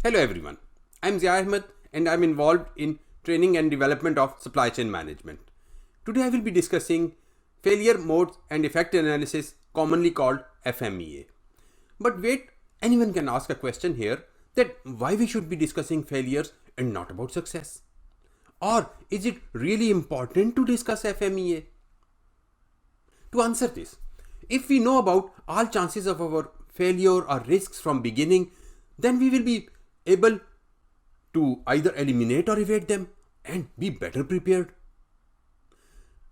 Hello everyone, I'm Zia Ahmad and I'm involved in training and development of supply chain management. Today I will be discussing failure modes and effect analysis, commonly called FMEA. But wait, anyone can ask a question here that why we should be discussing failures and not about success? Or is it really important to discuss FMEA? To answer this, if we know about all chances of our failure or risks from beginning, then we will be able to either eliminate or evade them and be better prepared.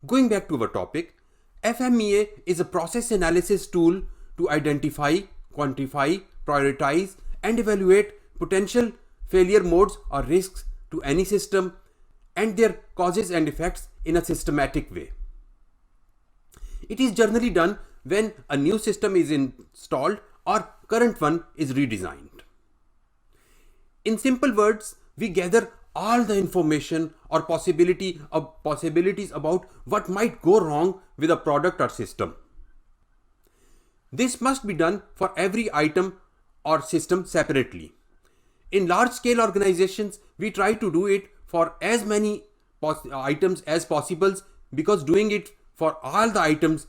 Going back to our topic, FMEA is a process analysis tool to identify, quantify, prioritize, and evaluate potential failure modes or risks to any system and their causes and effects in a systematic way. It is generally done when a new system is installed or current one is redesigned. In simple words, we gather all the information or possibilities about what might go wrong with a product or system. This must be done for every item or system separately. In large scale organizations, we try to do it for as many items as possible because doing it for all the items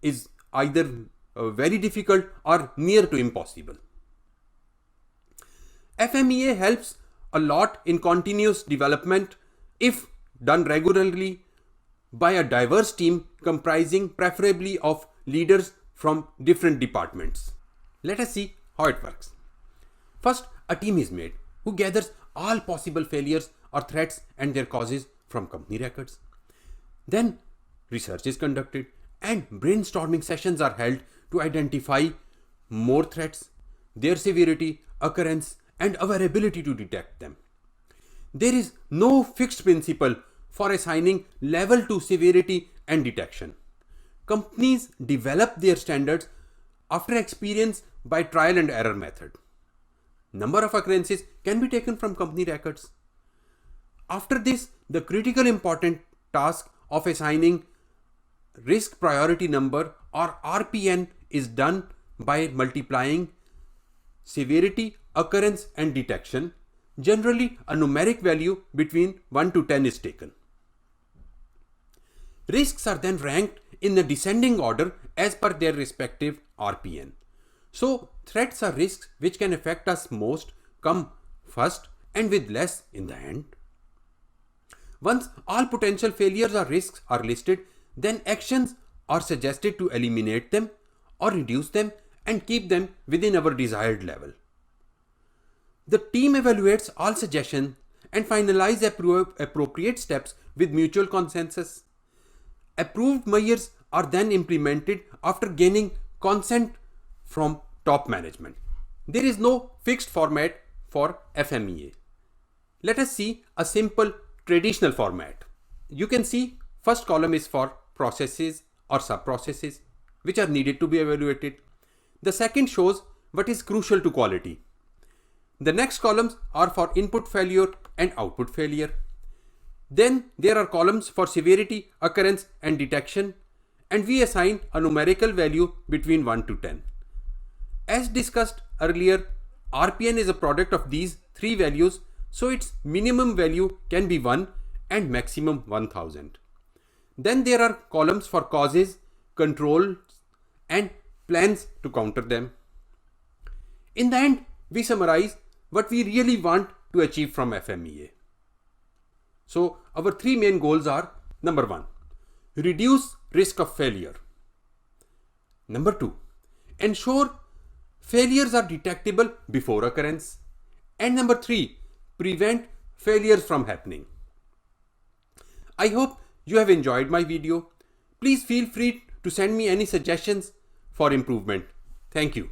is either very difficult or near to impossible. FMEA helps a lot in continuous development if done regularly by a diverse team comprising preferably of leaders from different departments. Let us see how it works. First, a team is made who gathers all possible failures or threats and their causes from company records. Then, research is conducted and brainstorming sessions are held to identify more threats, their severity, occurrence, and our ability to detect them. There is no fixed principle for assigning level to severity and detection. Companies develop their standards after experience by trial and error method. Number of occurrences can be taken from company records. After this, the critical important task of assigning risk priority number or RPN is done by multiplying severity, occurrence and detection. Generally, a numeric value between 1 to 10 is taken. Risks are then ranked in the descending order as per their respective RPN. So, threats or risks which can affect us most come first and with less in the end. Once all potential failures or risks are listed, then actions are suggested to eliminate them or reduce them and keep them within our desired level. The team evaluates all suggestions and finalizes appropriate steps with mutual consensus. Approved measures are then implemented after gaining consent from top management. There is no fixed format for FMEA. Let us see a simple traditional format. You can see first column is for processes or sub-processes which are needed to be evaluated. The second shows what is crucial to quality. The next columns are for input failure and output failure. Then there are columns for severity, occurrence and detection, and we assign a numerical value between 1 to 10. As discussed earlier, RPN is a product of these three values, so its minimum value can be 1 and maximum 1000. Then there are columns for causes, controls and plans to counter them. In the end, we summarize what we really want to achieve from FMEA. So our three main goals are: number 1, reduce risk of failure. Number 2, ensure failures are detectable before occurrence. And number 3, prevent failures from happening. I hope you have enjoyed my video. Please feel free to send me any suggestions for improvement. Thank you.